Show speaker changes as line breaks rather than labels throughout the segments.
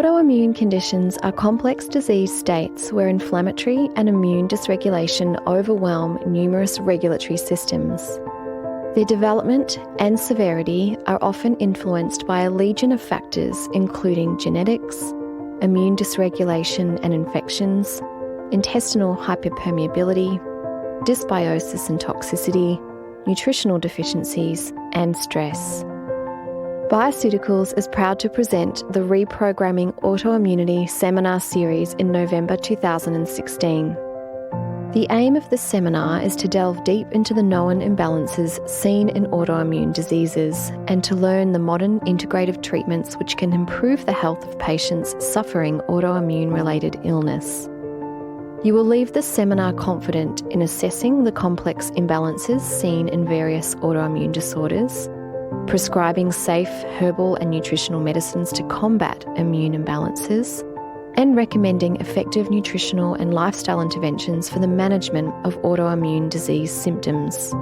Autoimmune conditions are complex disease states where inflammatory and immune dysregulation overwhelm numerous regulatory systems. Their development and severity are often influenced by a legion of factors including genetics, immune dysregulation and infections, intestinal hyperpermeability, dysbiosis and toxicity, nutritional deficiencies, and stress. Bioceuticals is proud to present the Reprogramming Autoimmunity Seminar Series in November 2016. The aim of this seminar is to delve deep into the known imbalances seen in autoimmune diseases and to learn the modern integrative treatments which can improve the health of patients suffering autoimmune-related illness. You will leave the seminar confident in assessing the complex imbalances seen in various autoimmune disorders, prescribing safe herbal and nutritional medicines to combat immune imbalances, and recommending effective nutritional and lifestyle interventions for the management of autoimmune disease symptoms.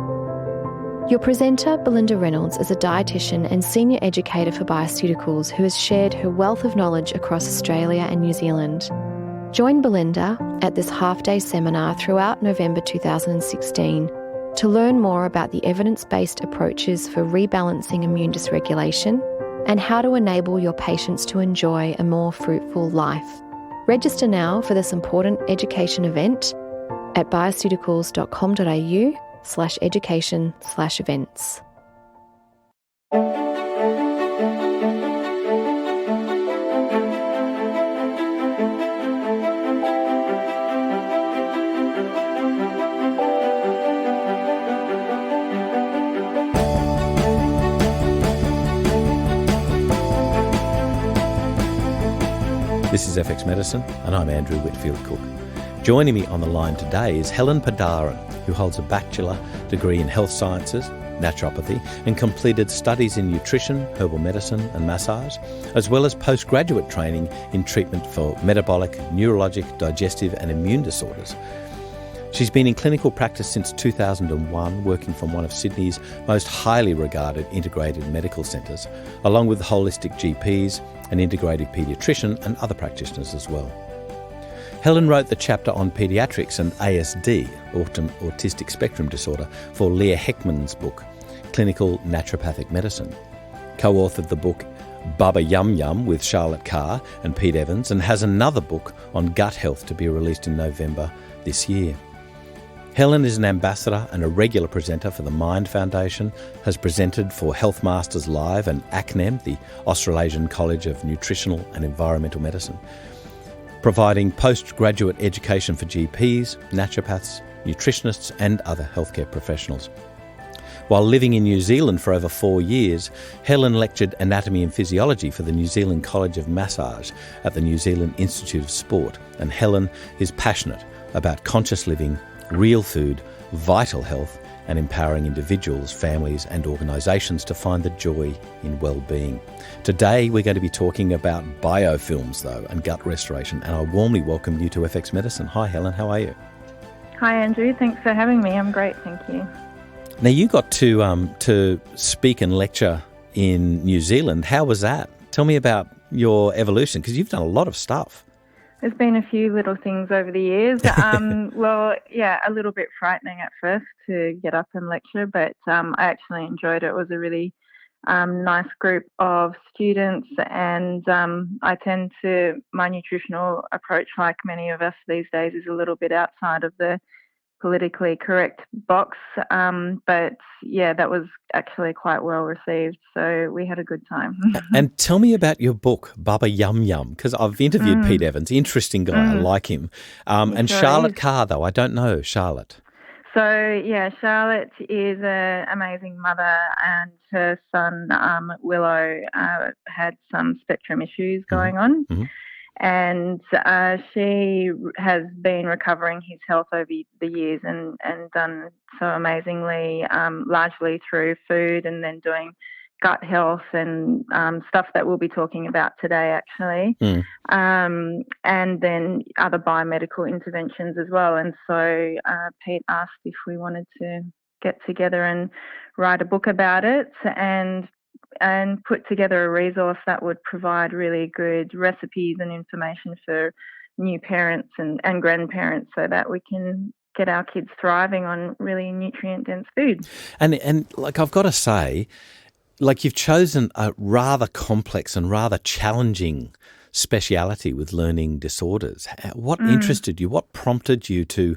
Your presenter, Belinda Reynolds, is a dietitian and senior educator for Bioceuticals who has shared her wealth of knowledge across Australia and New Zealand. Join Belinda at this half-day seminar throughout November 2016 to learn more about the evidence-based approaches for rebalancing immune dysregulation and how to enable your patients to enjoy a more fruitful life. Register now for this important education event at bioceuticals.com.au/education/events.
This is FX Medicine, and I'm Andrew Whitfield Cook. Joining me on the line today is Helen Padaran, who holds a bachelor degree in health sciences, naturopathy, and completed studies in nutrition, herbal medicine and massage, as well as postgraduate training in treatment for metabolic, neurologic, digestive and immune disorders. She's been in clinical practice since 2001, working from one of Sydney's most highly regarded integrated medical centres, along with holistic GPs, an integrative paediatrician and other practitioners as well. Helen wrote the chapter on paediatrics and ASD, autistic spectrum disorder, for Leah Heckman's book, Clinical Naturopathic Medicine. Co-authored the book Baba Yum Yum with Charlotte Carr and Pete Evans, and has another book on gut health to be released in November this year. Helen is an ambassador and a regular presenter for the Mind Foundation, has presented for Health Masters Live and ACNEM, the Australasian College of Nutritional and Environmental Medicine, providing postgraduate education for GPs, naturopaths, nutritionists and other healthcare professionals. While living in New Zealand for over 4 years, Helen lectured anatomy and physiology for the New Zealand College of Massage at the New Zealand Institute of Sport, and Helen is passionate about conscious living, real food, vital health and empowering individuals, families and organisations to find the joy in well-being. Today we're going to be talking about biofilms though and gut restoration, and I warmly welcome you to FX Medicine. Hi Helen, how are you?
Hi Andrew, thanks for having me. I'm great, thank you.
Now you got to speak and lecture in New Zealand. How was that? Tell me about your evolution, because you've done a lot of stuff.
There's been a few little things over the years. Well, yeah, a little bit frightening at first to get up and lecture, but I actually enjoyed it. It was a really nice group of students, and my nutritional approach, like many of us these days, is a little bit outside of the politically correct box. But yeah, that was actually quite well received. So we had a good time.
And tell me about your book, Baba Yum Yum, because I've interviewed Pete Evans, interesting guy, I like him. And
sure
Charlotte
is.
Carr, though, I don't know Charlotte.
So yeah, Charlotte is an amazing mother, and her son Willow had some spectrum issues going on.
Mm-hmm.
And she has been recovering his health over the years and done so amazingly, largely through food and then doing gut health and stuff that we'll be talking about today, actually. And then other biomedical interventions as well. And so Pete asked if we wanted to get together and write a book about it. And and put together a resource that would provide really good recipes and information for new parents and grandparents so that we can get our kids thriving on really nutrient-dense food.
And like, I've got to say, like, you've chosen a rather complex and rather challenging speciality with learning disorders. What interested you? What prompted you to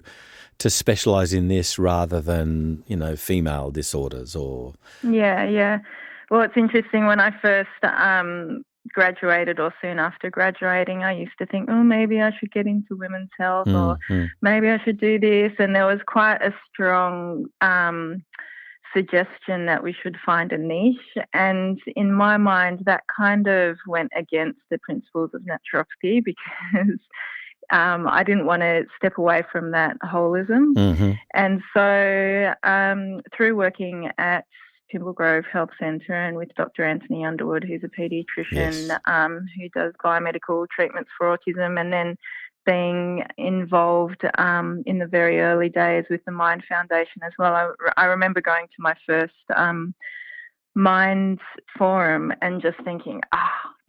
specialise in this rather than, female disorders or?
Yeah. Well, it's interesting. When I first graduated or soon after graduating, I used to think, oh, maybe I should get into women's health or maybe I should do this. And there was quite a strong suggestion that we should find a niche. And in my mind, that kind of went against the principles of naturopathy because I didn't want to step away from that holism. And so through working at Pimble Grove Health Centre and with Dr. Anthony Underwood, who's a paediatrician who does biomedical treatments for autism, and then being involved in the very early days with the Mind Foundation as well. I remember going to my first Mind Forum and just thinking,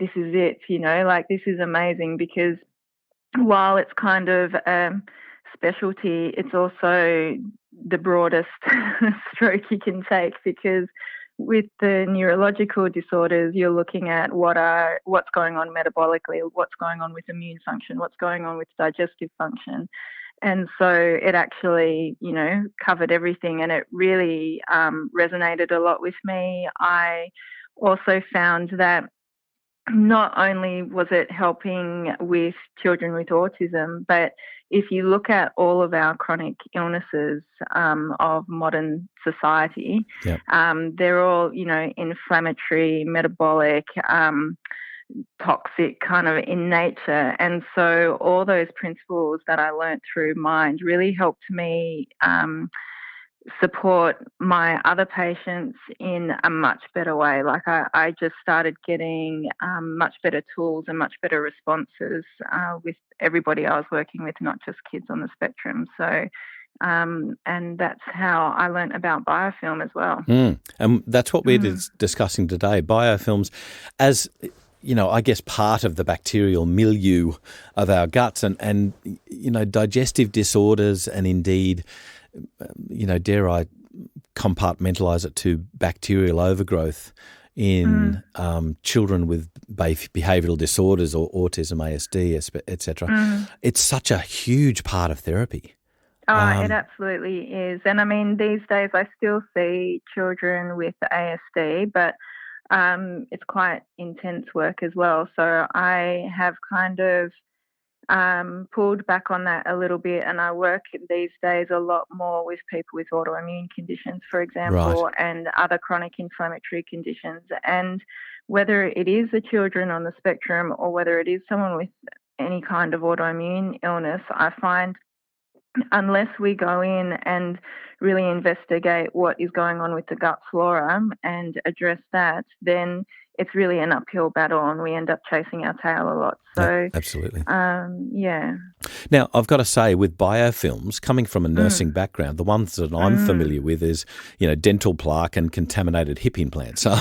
this is it, like this is amazing, because while it's kind of specialty, it's also the broadest stroke you can take, because with the neurological disorders, you're looking at what's going on metabolically, what's going on with immune function, what's going on with digestive function. And so it actually, covered everything, and it really resonated a lot with me. I also found that not only was it helping with children with autism, but if you look at all of our chronic illnesses of modern society, they're all, inflammatory, metabolic, toxic kind of in nature. And so all those principles that I learnt through Mind really helped me support my other patients in a much better way. Like I just started getting much better tools and much better responses with everybody I was working with, not just kids on the spectrum. So, and that's how I learnt about biofilm as well.
And that's what we're discussing today, biofilms as, I guess part of the bacterial milieu of our guts and digestive disorders, and indeed, dare I compartmentalize it to bacterial overgrowth in children with behavioural disorders or autism, ASD, etc. It's such a huge part of therapy.
It absolutely is. And I mean, these days I still see children with ASD, but it's quite intense work as well. So I have kind of pulled back on that a little bit, and I work these days a lot more with people with autoimmune conditions, for example, and other chronic inflammatory conditions. And whether it is the children on the spectrum or whether it is someone with any kind of autoimmune illness, I find unless we go in and really investigate what is going on with the gut flora and address that, then it's really an uphill battle and we end up chasing our tail a lot. So,
absolutely.
Yeah.
Now, I've got to say, with biofilms, coming from a nursing background, the ones that I'm familiar with is, dental plaque and contaminated hip implants. So,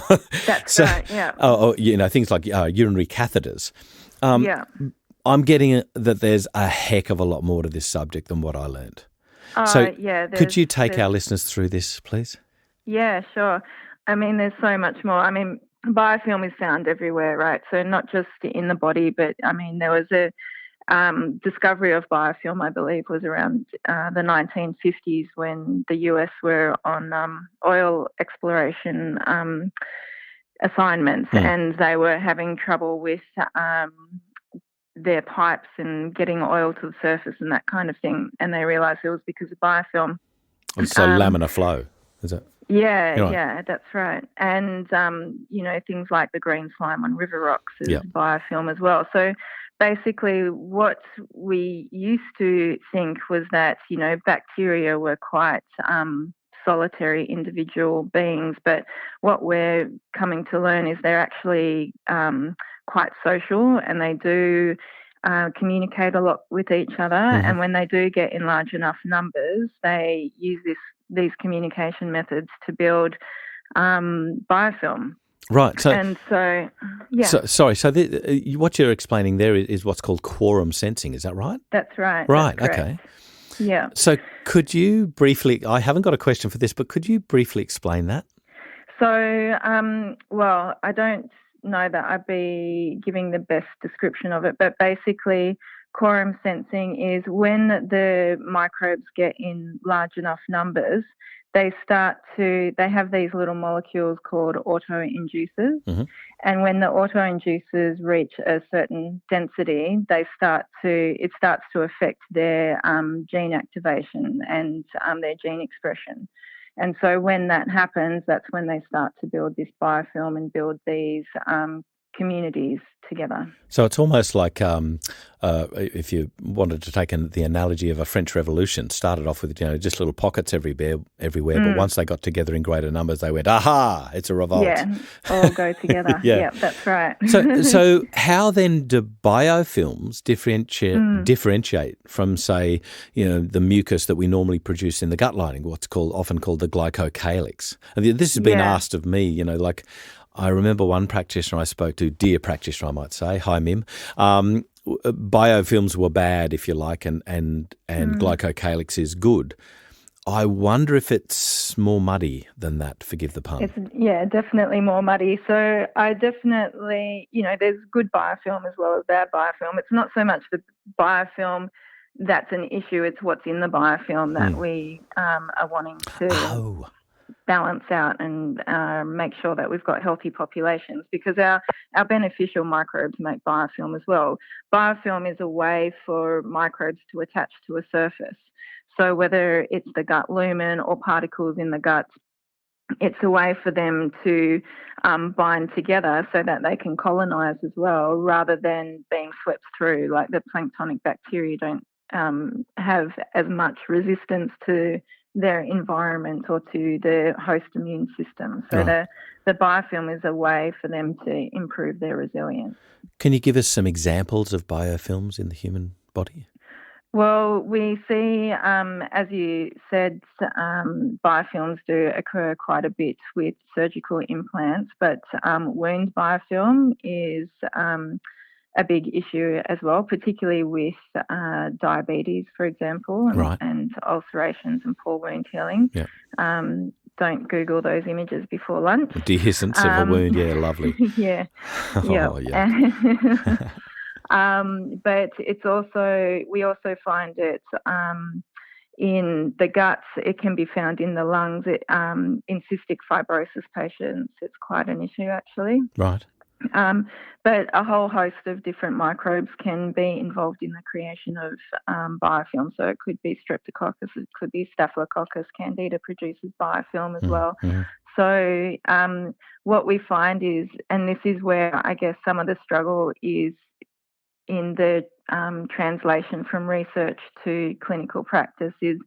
that's right, yeah.
Things like urinary catheters. I'm getting that there's a heck of a lot more to this subject than what I learned. Could you take our listeners through this, please?
Yeah, sure. I mean, there's so much more. I mean, biofilm is found everywhere, right? So not just in the body, but I mean, there was a discovery of biofilm, I believe, was around the 1950s when the US were on oil exploration assignments, and they were having trouble with their pipes and getting oil to the surface and that kind of thing. And they realised it was because of biofilm.
So laminar flow, is it?
Yeah, that's right. And, things like the green slime on river rocks is biofilm as well. So basically what we used to think was that, bacteria were quite solitary individual beings, but what we're coming to learn is they're actually quite social, and they do communicate a lot with each other. And when they do get in large enough numbers, they use these communication methods to build biofilm.
Right. So,
And so, yeah.
sorry. So what you're explaining there is what's called quorum sensing. Is that right?
That's right.
Right.
That's
Okay.
Yeah.
So could you briefly, I haven't got a question for this, but could you briefly explain that?
So, well, I don't know that I'd be giving the best description of it, but basically, quorum sensing is when the microbes get in large enough numbers, they have these little molecules called autoinducers.
Mm-hmm.
And when the autoinducers reach a certain density, it starts to affect their gene activation and their gene expression. And so when that happens, that's when they start to build this biofilm and build these communities together.
So it's almost like if you wanted to take the analogy of a French Revolution, started off with just little pockets everywhere, but once they got together in greater numbers, they went, aha, it's a revolt.
Yeah, all go together. Yeah, that's right.
So how then do biofilms differentiate from, say, the mucus that we normally produce in the gut lining, what's often called the glycocalyx? And this has been asked of me, like, I remember one practitioner I spoke to, dear practitioner, I might say, hi Mim, biofilms were bad, if you like, and glycocalyx is good. I wonder if it's more muddy than that, forgive the pun.
It's, definitely more muddy. So I definitely, there's good biofilm as well as bad biofilm. It's not so much the biofilm that's an issue, it's what's in the biofilm that we are wanting to balance out and make sure that we've got healthy populations, because our beneficial microbes make biofilm as well. Biofilm is a way for microbes to attach to a surface. So whether it's the gut lumen or particles in the gut, it's a way for them to bind together so that they can colonize as well, rather than being swept through. Like the planktonic bacteria don't have as much resistance to their environment or to the host immune system. So the biofilm is a way for them to improve their resilience.
Can you give us some examples of biofilms in the human body?
Well, we see, as you said, biofilms do occur quite a bit with surgical implants, but wound biofilm is a big issue as well, particularly with diabetes, for example, and ulcerations and poor wound healing. Yeah. Don't Google those images before lunch.
Dehiscence of a wound, lovely.
Yeah. But it's we also find it in the guts. It can be found in the lungs. In cystic fibrosis patients, it's quite an issue actually.
Right.
But a whole host of different microbes can be involved in the creation of biofilm. So it could be streptococcus, it could be staphylococcus. Candida produces biofilm as well. Mm-hmm. So what we find is, and this is where I guess some of the struggle is in the translation from research to clinical practice, is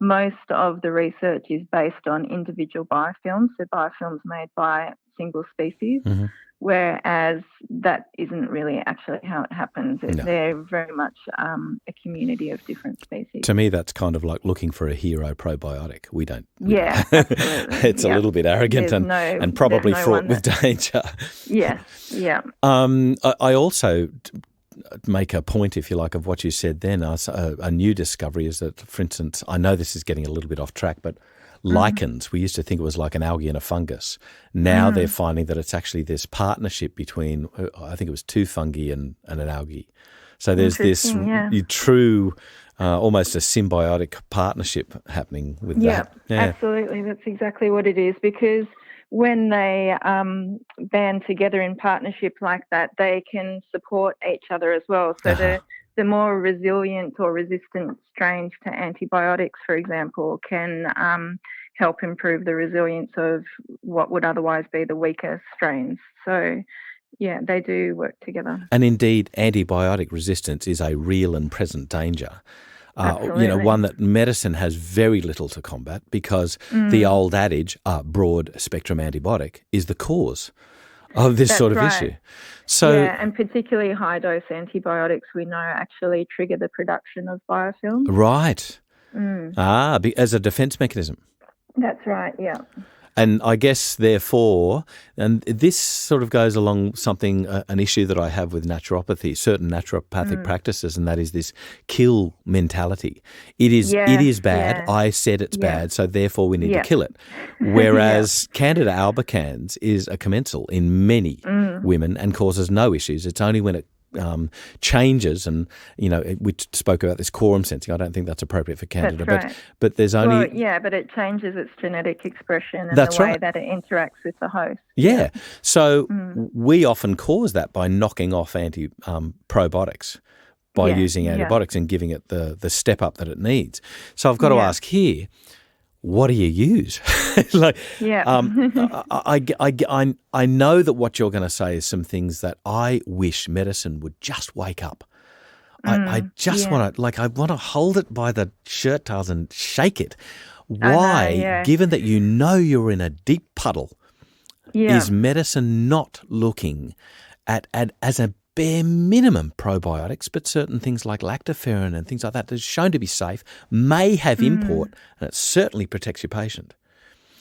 most of the research is based on individual biofilms, so biofilms made by single species. Mm-hmm. Whereas that isn't really actually how it happens. They're very much a community of different species.
To me, that's kind of like looking for a hero probiotic. We don't.
Absolutely.
It's a little bit arrogant and probably fraught with danger.
Yeah.
I also make a point, if you like, of what you said then. A new discovery is that, for instance, I know this is getting a little bit off track, but lichens, we used to think it was like an algae and a fungus. Now they're finding that it's actually this partnership between, I think it was two fungi and an algae. So there's this true, almost a symbiotic partnership happening with that.
Yeah, absolutely. That's exactly what it is, because when they band together in partnership like that, they can support each other as well. So the more resilient or resistant strains to antibiotics, for example, can help improve the resilience of what would otherwise be the weaker strains. So, they do work together.
And indeed, antibiotic resistance is a real and present danger. One that medicine has very little to combat, because the old adage, broad spectrum antibiotic, is the cause of this sort of issue. So,
and particularly high dose antibiotics, we know actually trigger the production of biofilm.
Right. As a defense mechanism.
That's right, yeah.
And I guess, therefore, and this sort of goes along something, an issue that I have with naturopathy, certain naturopathic practices, and that is this kill mentality. It is bad.
Yeah.
I said it's bad, so therefore we need to
Yeah.
kill it. Whereas Candida albicans is a commensal in many women and causes no issues. It's only when it changes, and we spoke about this quorum sensing. I don't think that's appropriate for Candida,
That's right.
but there's only
but it changes its genetic expression and
That's
the way
right.
that it interacts with the host.
Yeah. So we often cause that by knocking off probiotics, by using antibiotics and giving it the step up that it needs. So I've got to ask here, what do you use? I know that what you're going to say is some things that I wish medicine would just wake up. I just want to, I want to hold it by the shirt tails and shake it. Why, given that you're in a deep puddle, is medicine not looking at as a bare minimum probiotics, but certain things like lactoferrin and things like that are shown to be safe, may have import, and it certainly protects your patient.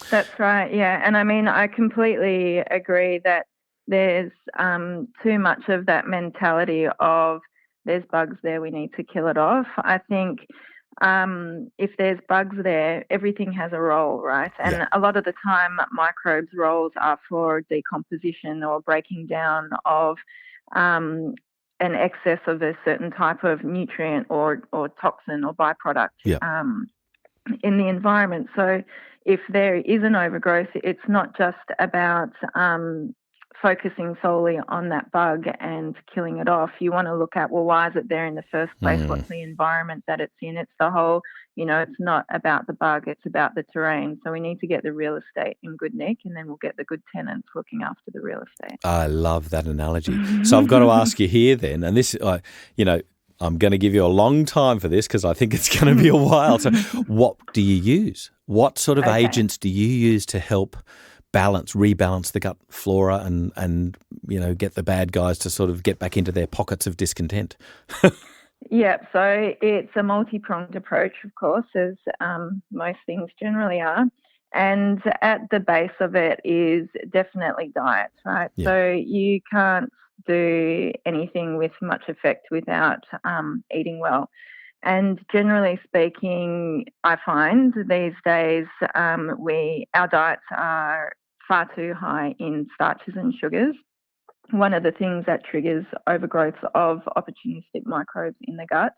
That's right, yeah. And I mean, I completely agree that there's too much of that mentality of there's bugs there, we need to kill it off. I think if there's bugs there, everything has a role, right? And a lot of the time, microbes' roles are for decomposition or breaking down of an excess of a certain type of nutrient or toxin or byproduct in the environment. So if there is an overgrowth, it's not just about focusing solely on that bug and killing it off. You want to look at, well, why is it there in the first place? What's the environment that it's in? It's the whole, it's not about the bug, it's about the terrain. So we need to get the real estate in good nick, and then we'll get the good tenants looking after the real estate.
I love that analogy. So I've got to ask you here then, and this, I'm going to give you a long time for this because I think it's going to be a while. So what do you use? What sort of agents do you use to help rebalance the gut flora and get the bad guys to sort of get back into their pockets of discontent?
Yeah, so it's a multi-pronged approach, of course, as most things generally are. And at the base of it is definitely diet, right? Yeah. So you can't do anything with much effect without eating well. And generally speaking, I find these days our diets are far too high in starches and sugars. One of the things that triggers overgrowth of opportunistic microbes in the gut,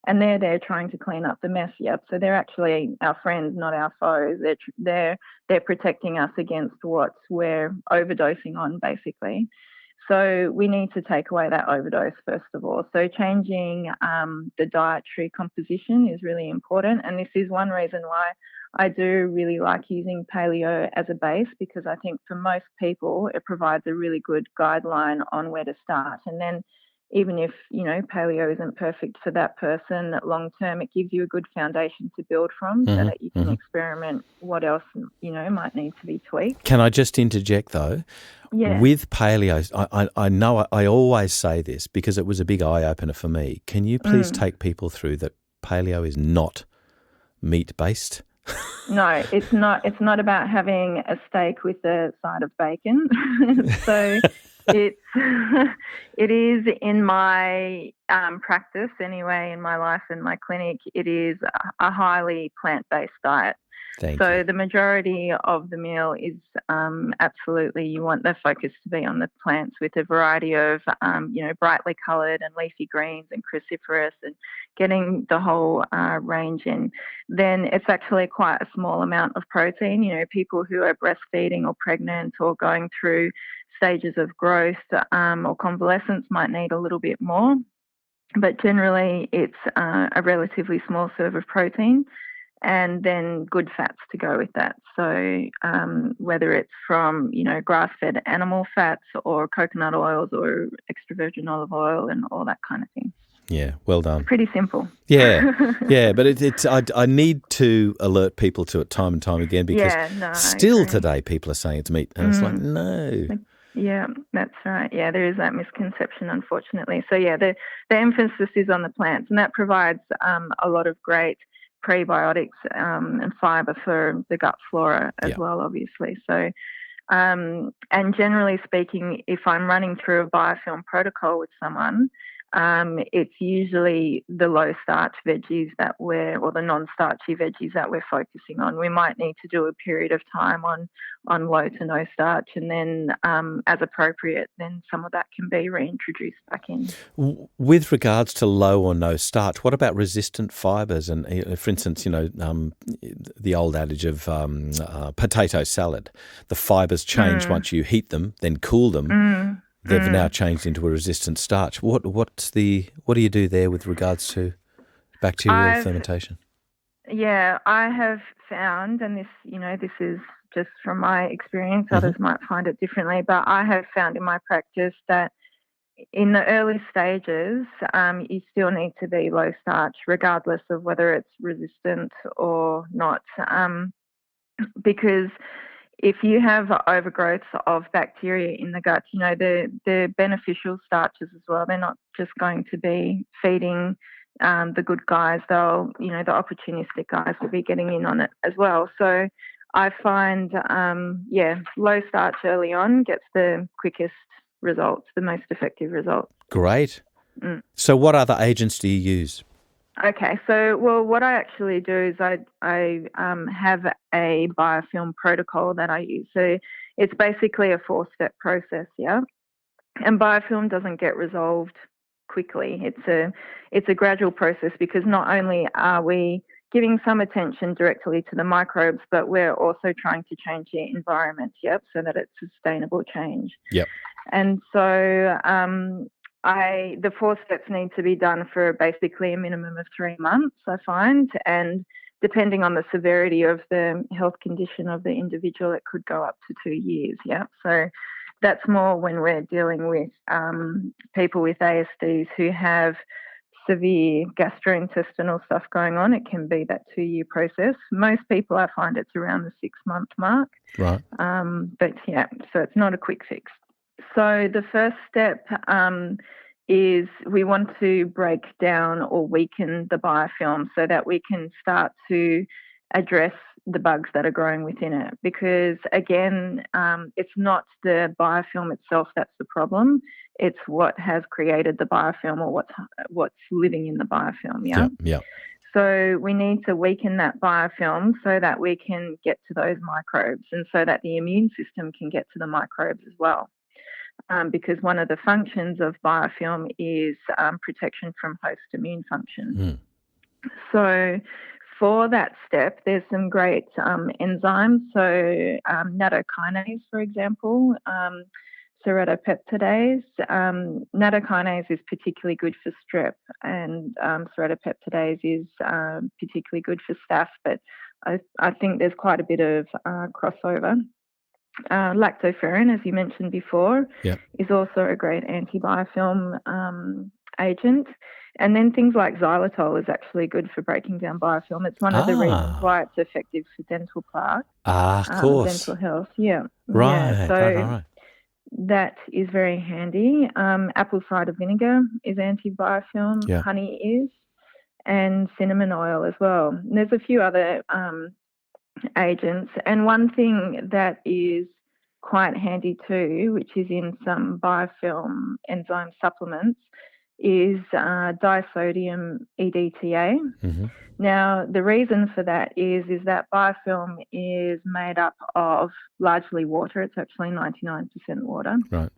and they're there trying to clean up the mess. Yep. So they're actually our friends, not our foes. They're protecting us against what we're overdosing on, basically. So we need to take away that overdose first of all. So changing the dietary composition is really important, and this is one reason why I do really like using paleo as a base, because I think for most people it provides a really good guideline on where to start. And then even if, paleo isn't perfect for that person long term, it gives you a good foundation to build from so that you can experiment what else, might need to be tweaked.
Can I just interject though?
Yeah.
With paleo, I know I always say this because it was a big eye-opener for me. Can you please take people through that paleo is not meat-based?
No, it's not. It's not about having a steak with a side of bacon. So it is in my practice anyway, in my life and my clinic, it is a highly plant-based diet.
Thank
so
you.
The majority of the meal is absolutely, you want the focus to be on the plants with a variety of, brightly coloured and leafy greens and cruciferous, and getting the whole range in. Then it's actually quite a small amount of protein. People who are breastfeeding or pregnant or going through stages of growth or convalescence might need a little bit more. But generally it's a relatively small serve of protein, and then good fats to go with that. So whether it's from, grass-fed animal fats or coconut oils or extra virgin olive oil and all that kind of thing.
Yeah, well done.
It's pretty simple.
Yeah, but it's I need to alert people to it time and time again, because still today people are saying it's meat, and it's like, no.
Yeah, that's right. Yeah, there is that misconception, unfortunately. So, the emphasis is on the plants, and that provides a lot of great prebiotics and fibre for the gut flora as well, obviously. So, and generally speaking, if I'm running through a biofilm protocol with someone, it's usually the low starch veggies or the non-starchy veggies that we're focusing on. We might need to do a period of time on low to no starch, and then as appropriate, then some of that can be reintroduced back in.
With regards to low or no starch, what about resistant fibres? And for instance, the old adage of potato salad, the fibres change once you heat them, then cool them. They've now changed into a resistant starch. What do you do there with regards to bacterial fermentation?
Yeah, I have found, and this is just from my experience, others might find it differently, but I have found in my practice that in the early stages, you still need to be low starch, regardless of whether it's resistant or not, because if you have overgrowth of bacteria in the gut, the beneficial starches as well, they're not just going to be feeding the good guys. They'll, the opportunistic guys will be getting in on it as well. So I find, low starch early on gets the quickest results, the most effective results.
Great. So what other agents do you use?
Okay, so what I actually do is I have a biofilm protocol that I use. So it's basically a 4-step process, yeah. And biofilm doesn't get resolved quickly. It's a gradual process, because not only are we giving some attention directly to the microbes, but we're also trying to change the environment, so that it's sustainable change.
Yep.
And so the 4 steps need to be done for basically a minimum of 3 months, I find, and depending on the severity of the health condition of the individual, it could go up to 2 years, So that's more when we're dealing with people with ASDs who have severe gastrointestinal stuff going on. It can be that 2-year process. Most people, I find it's around the 6-month mark.
Right.
So it's not a quick fix. So the first step is we want to break down or weaken the biofilm so that we can start to address the bugs that are growing within it. Because, again, it's not the biofilm itself that's the problem. It's what has created the biofilm, or what's living in the biofilm,
Yeah.
So we need to weaken that biofilm so that we can get to those microbes, and so that the immune system can get to the microbes as well. Because one of the functions of biofilm is protection from host immune function. So for that step, there's some great enzymes. So nattokinase, for example, ceratopeptidase. Nattokinase is particularly good for strep, and ceratopeptidase is particularly good for staph, but I think there's quite a bit of crossover. Lactoferrin, as you mentioned before, is also a great anti-biofilm agent. And then things like xylitol is actually good for breaking down biofilm. It's one of the reasons why it's effective for dental plaque.
Of course.
Dental health,
Right,
So
right.
that is very handy. Apple cider vinegar is anti-biofilm. Honey is. And cinnamon oil as well. And there's a few other agents, and one thing that is quite handy too, which is in some biofilm enzyme supplements, is disodium EDTA. Now, the reason for that is that biofilm is made up of largely water. It's actually 99% water.
Right.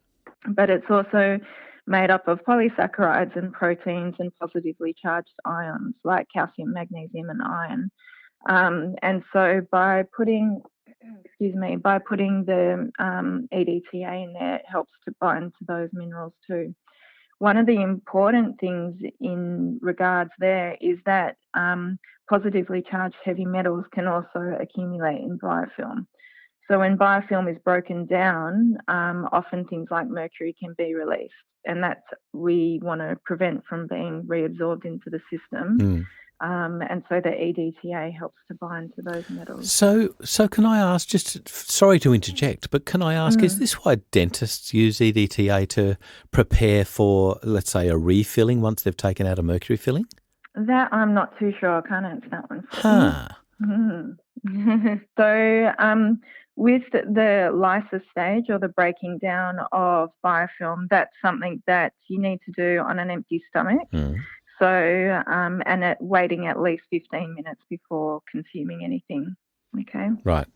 But it's also made up of polysaccharides and proteins and positively charged ions like calcium, magnesium, and iron. And so by putting the EDTA in there, it helps to bind to those minerals too. One of the important things in regards there is that positively charged heavy metals can also accumulate in biofilm. So when biofilm is broken down, often things like mercury can be released, and that's we want to prevent from being reabsorbed into the system. And so the EDTA helps to bind to those metals.
So can I ask, just sorry to interject, but can I ask, is this why dentists use EDTA to prepare for, let's say, a refilling once they've taken out a mercury filling?
That I'm not too sure. I can't answer that one for
Huh.
you. So with the lysis stage, or the breaking down of biofilm, that's something that you need to do on an empty stomach. So, and waiting at least 15 minutes before consuming anything. Okay.
Right.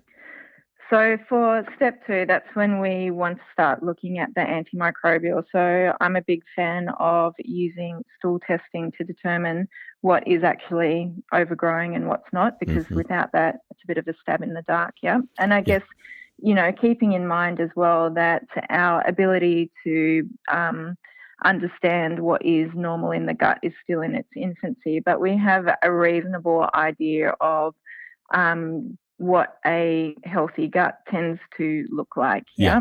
So for step 2, that's when we want to start looking at the antimicrobial. So I'm a big fan of using stool testing to determine what is actually overgrowing and what's not, because without that, it's a bit of a stab in the dark, yeah? And I guess, keeping in mind as well that our ability to understand what is normal in the gut is still in its infancy, but we have a reasonable idea of what a healthy gut tends to look like.
Yeah.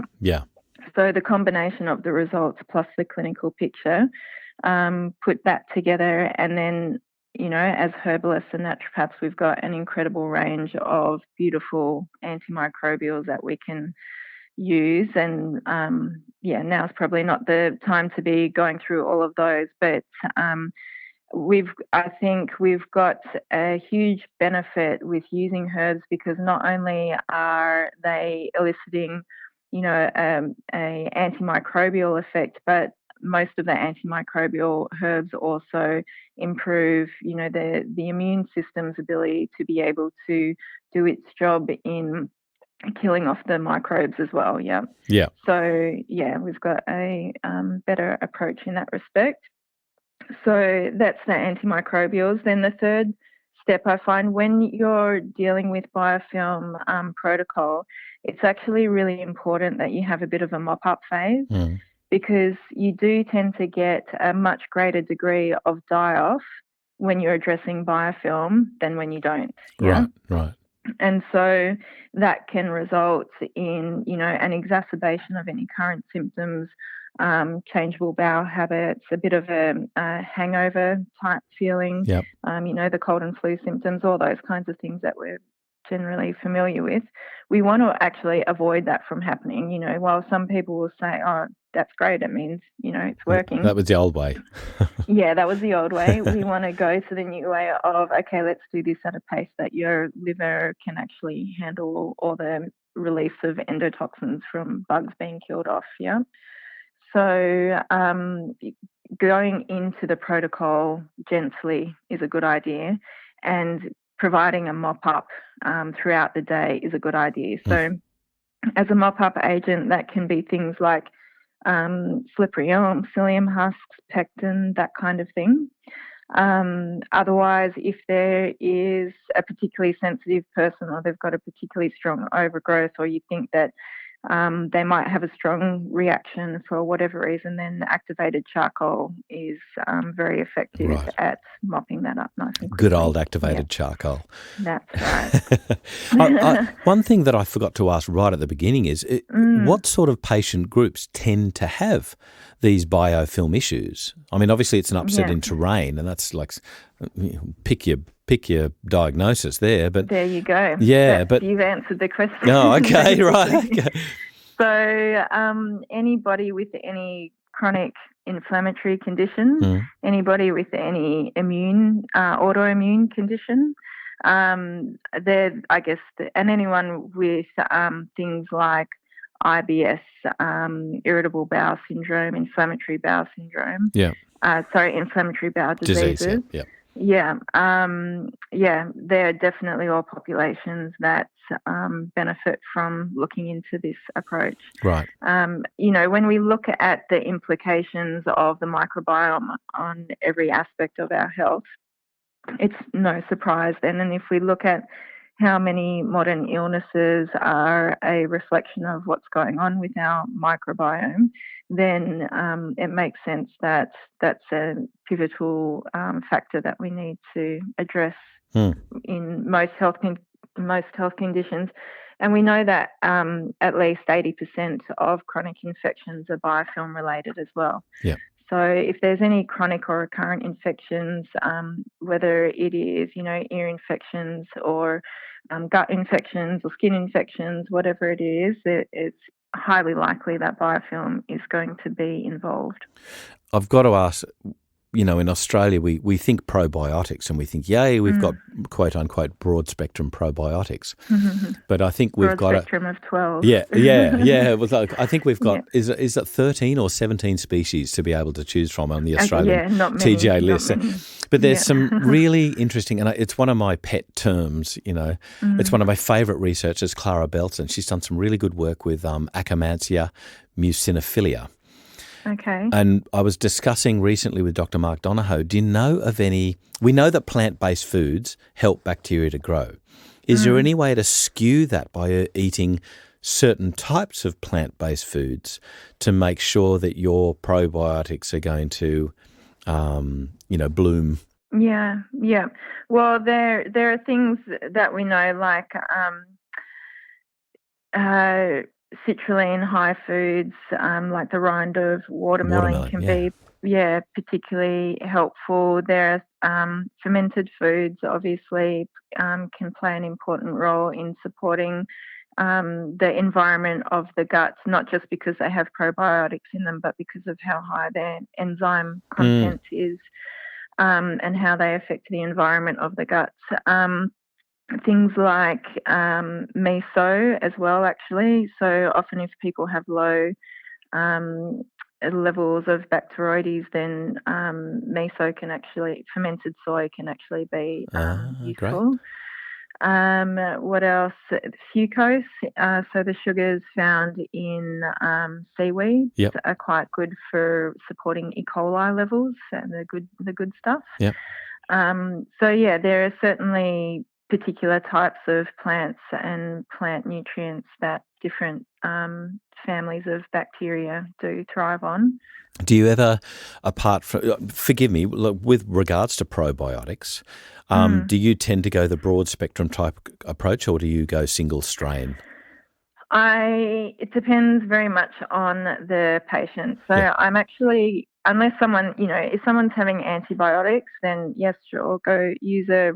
So the combination of the results plus the clinical picture, put that together, and then, as herbalists and naturopaths, we've got an incredible range of beautiful antimicrobials that we can use. And now's probably not the time to be going through all of those, but I think we've got a huge benefit with using herbs, because not only are they eliciting, a antimicrobial effect, but most of the antimicrobial herbs also improve, the immune system's ability to be able to do its job in killing off the microbes as well. Yeah. So we've got a better approach in that respect. So that's the antimicrobials. Then the third step, I find, when you're dealing with biofilm protocol, it's actually really important that you have a bit of a mop-up phase, because you do tend to get a much greater degree of die-off when you're addressing biofilm than when you don't. Yeah?
Right.
And so that can result in, an exacerbation of any current symptoms, changeable bowel habits, a bit of a hangover type feeling, the cold and flu symptoms, all those kinds of things that we're generally familiar with. We want to actually avoid that from happening. While some people will say, oh, that's great, it means, it's working.
That was the old way.
Yeah, that was the old way. We want to go to the new way of, okay, let's do this at a pace that your liver can actually handle all the release of endotoxins from bugs being killed off, yeah? So going into the protocol gently is a good idea, and providing a mop-up throughout the day is a good idea. So as a mop-up agent, that can be things like slippery elm, psyllium husks, pectin, that kind of thing. Otherwise, if there is a particularly sensitive person, or they've got a particularly strong overgrowth, or you think that they might have a strong reaction for whatever reason, then activated charcoal is very effective at mopping that up nice and quickly.
Good old activated charcoal.
That's right.
One thing that I forgot to ask right at the beginning is what sort of patient groups tend to have these biofilm issues? I mean, obviously it's an upset in terrain, and that's like pick your diagnosis there. But
there you go.
Yeah,
but you've answered the question.
Oh, okay, right. Okay.
So anybody with any chronic inflammatory condition, anybody with any autoimmune condition, and anyone with things like IBS, irritable bowel syndrome, inflammatory bowel syndrome. Inflammatory bowel diseases. They're definitely all populations that benefit from looking into this approach.
Right.
When we look at the implications of the microbiome on every aspect of our health, it's no surprise then. And if we look at how many modern illnesses are a reflection of what's going on with our microbiome, then it makes sense that that's a pivotal factor that we need to address in most health conditions. And we know that at least 80% of chronic infections are biofilm related as well.
Yeah.
So if there's any chronic or recurrent infections, whether it is, ear infections or gut infections or skin infections, whatever it is, it's highly likely that biofilm is going to be involved.
I've got to ask, in Australia, we think probiotics and we think, yay, we've got quote unquote broad spectrum probiotics. But I think we've
broad
got
spectrum of 12.
Yeah. It was like, I think we've got,
Yeah.
is it 13 or 17 species to be able to choose from on the Australian
not many,
TGA
not
list.
many.
But there's
Yeah.
some really interesting, and it's one of my pet terms, It's one of my favourite researchers, Clara Belton. She's done some really good work with Akkermansia muciniphila.
Okay.
And I was discussing recently with Dr. Mark Donohoe, do you know of any, we know that plant-based foods help bacteria to grow. Is there any way to skew that by eating certain types of plant-based foods to make sure that your probiotics are going to, bloom?
Yeah. Well, there are things that we know, like citrulline high foods, like the rind of watermelon can be particularly helpful. There are fermented foods, obviously, can play an important role in supporting the environment of the guts, not just because they have probiotics in them, but because of how high their enzyme content is, and how they affect the environment of the guts. Things like miso as well, actually. So often if people have low levels of Bacteroides, then fermented soy can actually be useful. Great. What else? Fucose. So the sugars found in seaweed are quite good for supporting E. coli levels and the good stuff.
Yep.
There are certainly particular types of plants and plant nutrients that different families of bacteria do thrive on.
Do you ever, apart from, forgive me, with regards to probiotics, do you tend to go the broad spectrum type approach, or do you go single strain?
It depends very much on the patient. So I'm actually, unless someone, if someone's having antibiotics, then yes, sure, go use a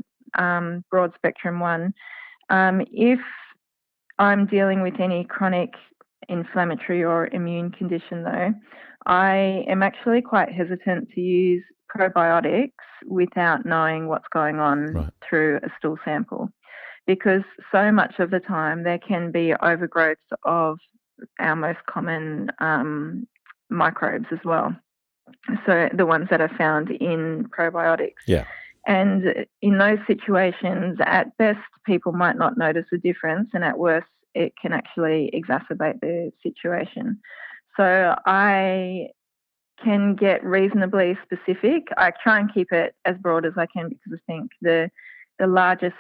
broad spectrum one. If I'm dealing with any chronic inflammatory or immune condition, though, I am actually quite hesitant to use probiotics without knowing what's going on through a stool sample, because so much of the time there can be overgrowth of our most common microbes as well. So the ones that are found in probiotics.
Yeah.
And in those situations, at best, people might not notice a difference, and at worst, it can actually exacerbate the situation. So I can get reasonably specific. I try and keep it as broad as I can, because I think the largest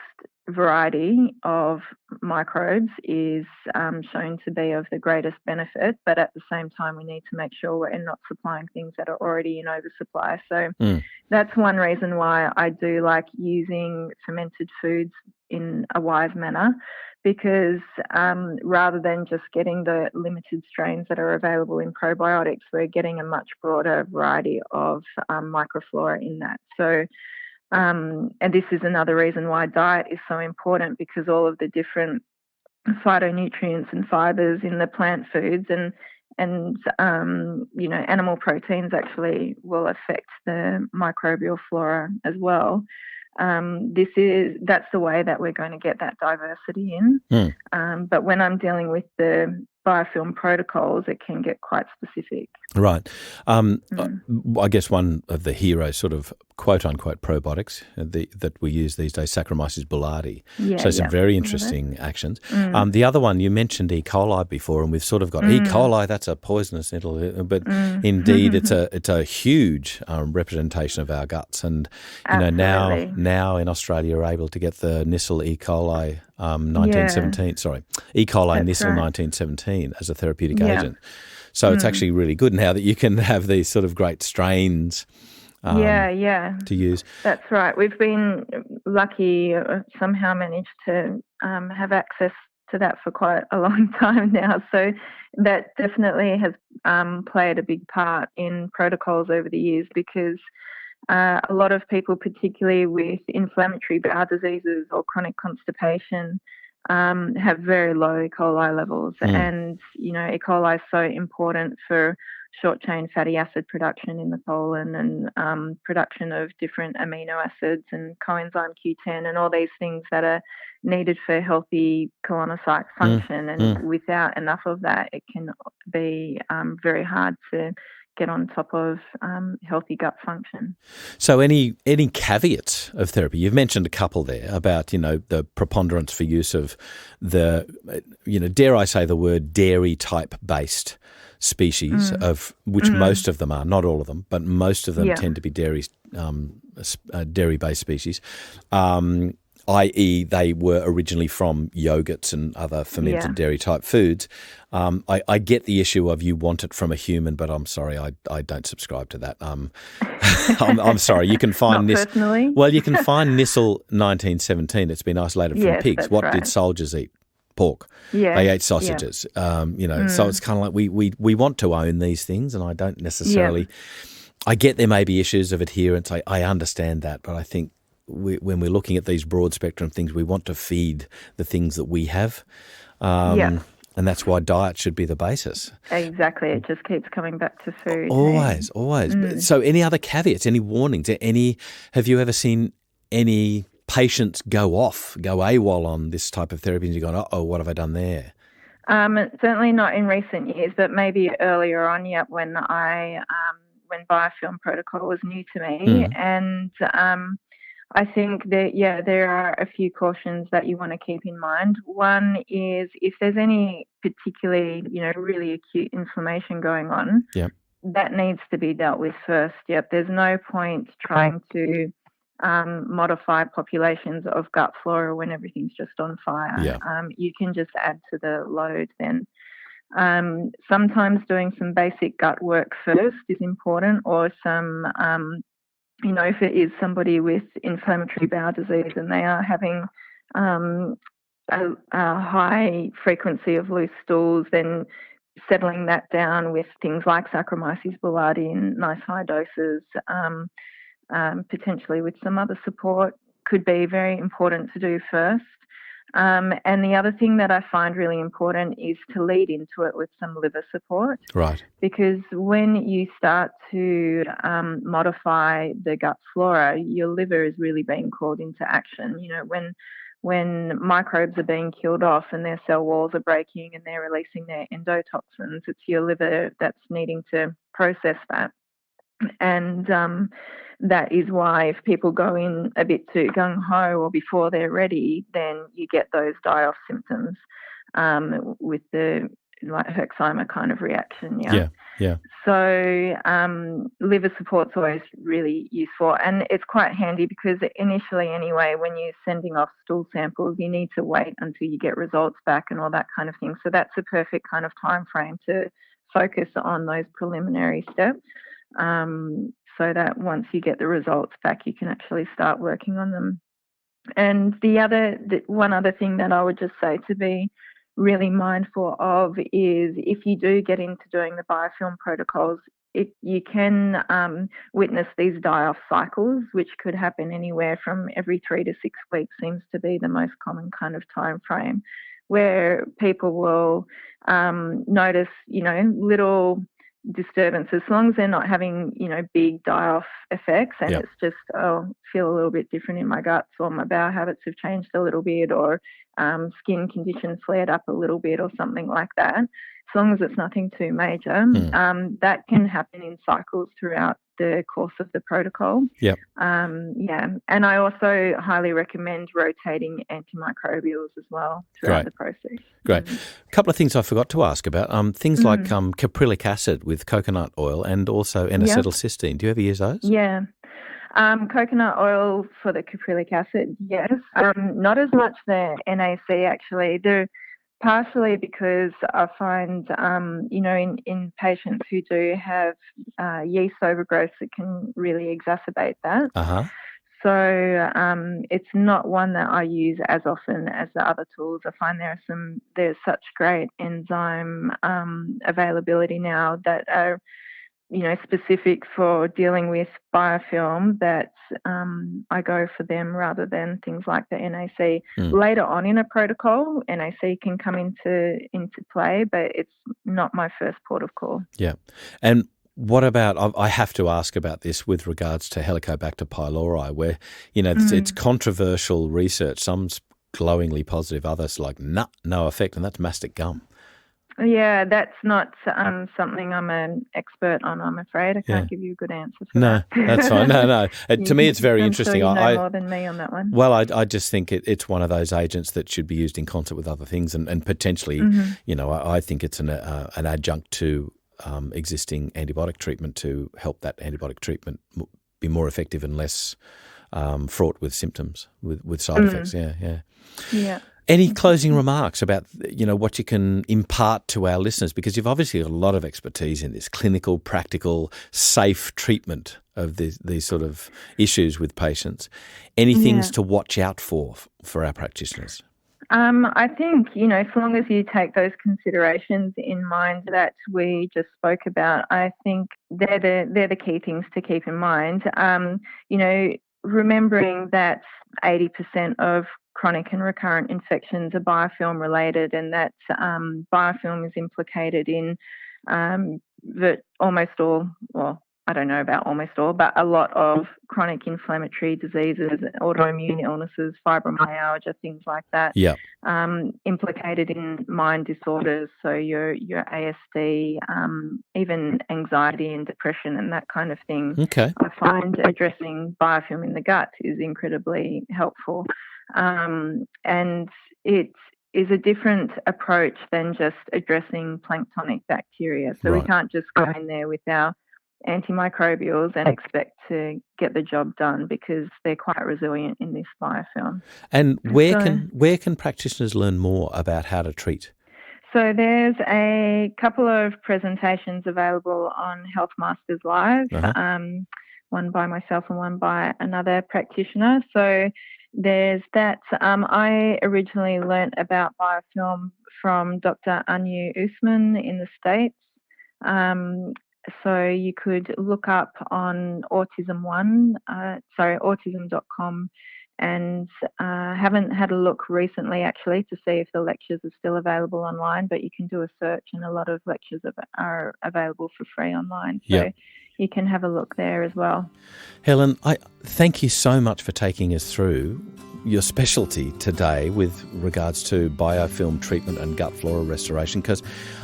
variety of microbes is shown to be of the greatest benefit, but at the same time we need to make sure we're not supplying things that are already in oversupply. So that's one reason why I do like using fermented foods in a wise manner, because rather than just getting the limited strains that are available in probiotics, we're getting a much broader variety of microflora in that. So and this is another reason why diet is so important, because all of the different phytonutrients and fibers in the plant foods and animal proteins actually will affect the microbial flora as well. That's the way that we're going to get that diversity in. But when I'm dealing with the biofilm protocols, it can get quite specific.
Right. I guess one of the hero sort of quote-unquote probiotics that we use these days, Saccharomyces boulardii. So some very interesting actions. The other one, you mentioned E. coli before, and we've sort of got E. coli, that's a poisonous nettle, but indeed it's a huge representation of our guts. And now in Australia we're able to get the Nissel E. coli 1917, E. coli Nissel 1917 as a therapeutic agent. So it's actually really good now that you can have these sort of great strains to use.
That's right. We've been lucky, somehow managed to have access to that for quite a long time now. So that definitely has played a big part in protocols over the years, because a lot of people, particularly with inflammatory bowel diseases or chronic constipation, have very low E. coli levels. And, E. coli is so important for short-chain fatty acid production in the colon and production of different amino acids and coenzyme Q10 and all these things that are needed for healthy colonocyte function. And without enough of that, it can be very hard to get on top of healthy gut function.
So any caveats of therapy? You've mentioned a couple there about, the preponderance for use of the, dare I say the word dairy type based species of which most of them are, not all of them, but most of them tend to be dairy based species. I.e. they were originally from yogurts and other fermented dairy type foods. I get the issue of you want it from a human, but I'm sorry, I don't subscribe to that. I'm sorry. You can find
Not personally.
Well, you can find Nissel 1917. It's been isolated from pigs. What did soldiers eat? Pork.
Yeah,
they ate sausages. So it's kind of like we want to own these things, and I don't necessarily. I get there may be issues of adherence. I understand that, but I think when we're looking at these broad spectrum things, we want to feed the things that we have. And that's why diet should be the basis.
Exactly. It just keeps coming back to food.
Always. So any other caveats, any warnings? Have you ever seen any patients go AWOL on this type of therapy and you're going, oh, what have I done there?
Certainly not in recent years, but maybe earlier on, when when biofilm protocol was new to me. And I think that, there are a few cautions that you want to keep in mind. One is if there's any particularly, really acute inflammation going on, that needs to be dealt with first. There's no point trying to modify populations of gut flora when everything's just on fire. You can just add to the load then. Sometimes doing some basic gut work first is important, or some if it is somebody with inflammatory bowel disease and they are having a high frequency of loose stools, then settling that down with things like Saccharomyces boulardii in nice high doses, potentially with some other support, could be very important to do first. And the other thing that I find really important is to lead into it with some liver support.
Right.
Because when you start to modify the gut flora, your liver is really being called into action. When microbes are being killed off and their cell walls are breaking and they're releasing their endotoxins, it's your liver that's needing to process that. And that is why if people go in a bit too gung-ho or before they're ready, then you get those die-off symptoms with the Herxheimer kind of reaction.
Yeah.
So liver support's always really useful, and it's quite handy because initially anyway, when you're sending off stool samples, you need to wait until you get results back and all that kind of thing. So that's a perfect kind of time frame to focus on those preliminary steps. So that once you get the results back, you can actually start working on them. And one other thing that I would just say to be really mindful of is if you do get into doing the biofilm protocols, you can witness these die-off cycles, which could happen anywhere from every 3 to 6 weeks, seems to be the most common kind of time frame, where people will notice, little disturbances, as long as they're not having, big die-off effects, and it's just, feel a little bit different in my guts, or my bowel habits have changed a little bit, or skin conditions flared up a little bit, or something like that. As long as it's nothing too major, that can happen in cycles throughout the course of the protocol. And I also highly recommend rotating antimicrobials as well throughout the process.
Great. A couple of things I forgot to ask about. Things like caprylic acid with coconut oil and also N-acetylcysteine. Do you ever use those?
Yeah. Coconut oil for the caprylic acid, yes. Not as much the NAC, actually. They're partially because I find, in patients who do have yeast overgrowth, it can really exacerbate that. So it's not one that I use as often as the other tools. I find there's such great enzyme availability now that are specific for dealing with biofilm, that I go for them rather than things like the NAC. Later on in a protocol, NAC can come into play, but it's not my first port of call.
Yeah. And what about, I have to ask about this with regards to Helicobacter pylori, where, it's controversial research. Some's glowingly positive, others like, no effect, and that's mastic gum.
Yeah, that's not something I'm an expert on, I'm afraid. I can't give you a good answer for that.
No, that's fine. No. To me, it's very interesting.
Sure you know more than me on that one.
Well, I just think it's one of those agents that should be used in concert with other things, and potentially, I think it's an adjunct to existing antibiotic treatment to help that antibiotic treatment be more effective and less fraught with symptoms, with side effects. Yeah. Any closing remarks about, what you can impart to our listeners? Because you've obviously got a lot of expertise in this clinical, practical, safe treatment of these sort of issues with patients. Any things to watch out for our practitioners?
I think, as long as you take those considerations in mind that we just spoke about, I think they're the key things to keep in mind. Remembering that 80% of chronic and recurrent infections are biofilm related, and that biofilm is implicated in almost all, well, I don't know about almost all, but a lot of chronic inflammatory diseases, autoimmune illnesses, fibromyalgia, things like that.
Yeah.
Implicated in mind disorders, so your ASD, even anxiety and depression and that kind of thing.
Okay.
I find addressing biofilm in the gut is incredibly helpful. And it is a different approach than just addressing planktonic bacteria. So we can't just go in there with our antimicrobials and expect to get the job done, because they're quite resilient in this biofilm. And
where can practitioners learn more about how to treat?
So there's a couple of presentations available on Health Masters Live, one by myself and one by another practitioner. So there's that. I originally learnt about biofilm from Dr. Anu Usman in the States. So you could look up on autism.com, and haven't had a look recently actually to see if the lectures are still available online, but you can do a search and a lot of lectures are available for free online. So you can have a look there as well.
Helen, I thank you so much for taking us through your specialty today with regards to biofilm treatment and gut flora restoration, because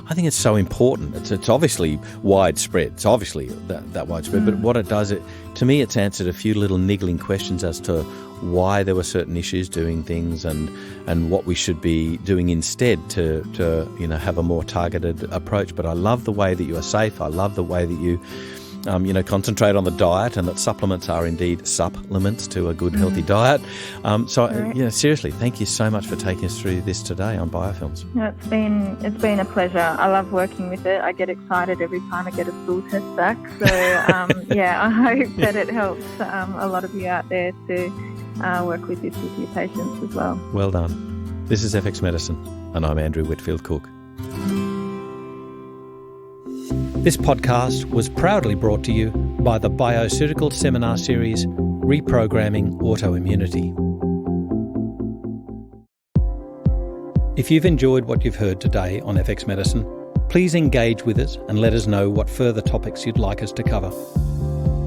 I think it's so important. It's obviously widespread. It's obviously that widespread, but what it does, to me, it's answered a few little niggling questions as to why there were certain issues doing things and what we should be doing instead to have a more targeted approach. But I love the way that you are safe. I love the way that you concentrate on the diet, and that supplements are indeed supplements to a good, healthy diet. Seriously, thank you so much for taking us through this today on biofilms.
It's been a pleasure. I love working with it. I get excited every time I get a stool test back. So, I hope that it helps a lot of you out there to work with this with your patients as well.
Well done. This is FX Medicine, and I'm Andrew Whitfield Cook. This podcast was proudly brought to you by the Bioceutical Seminar Series, Reprogramming Autoimmunity. If you've enjoyed what you've heard today on FX Medicine, please engage with us and let us know what further topics you'd like us to cover.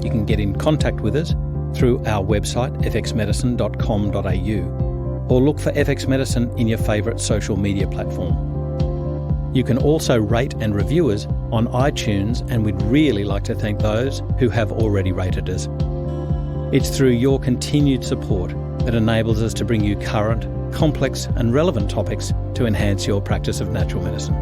You can get in contact with us through our website, fxmedicine.com.au, or look for FX Medicine in your favourite social media platform. You can also rate and review us on iTunes, and we'd really like to thank those who have already rated us. It's through your continued support that enables us to bring you current, complex and relevant topics to enhance your practice of natural medicine.